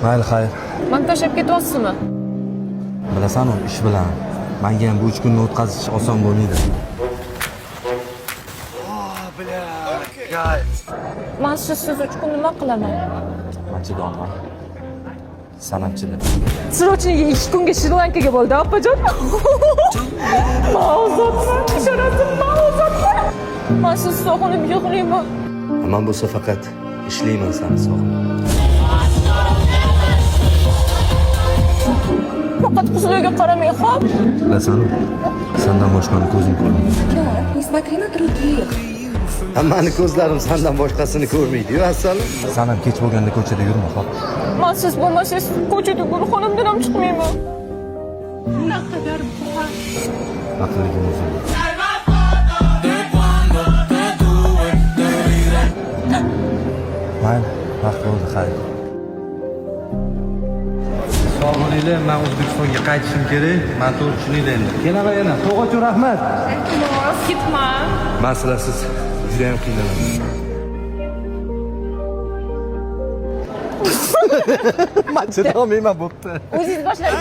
Mayli, xayr. Meni tashlab ketyapsizmi? Bilasan, u ish bilan. Menga ham bu 3 kunni o'tkazish oson bo'lmaydi. Men siz 3 kun nima qilaman? Sanatchidonman. Sanatchida. Srochniga 2 kunga Shri-Lankaga bo'ldi, opajon. Ma'ozatman, isharatim ma'ozatman. Men siz sog'inib yig'layman. Men bo'lsa faqat ishlayman seni sog'inib. Faqat qizlarga qaramay, xo'p? Bilasan, sendan boshqani ko'zim ko'rmaydi. Не смотри на других. Mani ko'zlarim sendan boshqasini ko'rmaydi-yu, assalim. Sen ham kech bo'lganda ko'chada yurma, xo'p? Men siz bo'lmasangiz ko'chada guruhxonamdan ham chiqmayman. Aqlligim o'zim. Mayli, vaqt bo'ldi, xayr. Sog' bo'linglar, men O'zbekistonga qaytishim kerak. Men to'g'ri tushuninglar endi. Kelaman yana. To'g'ri rahmat. Iltimos, ketma. Men sizlarsiz juda ham qiynalaman. Men chidolmayman bo'pti. O'zingiz boshlaysiz.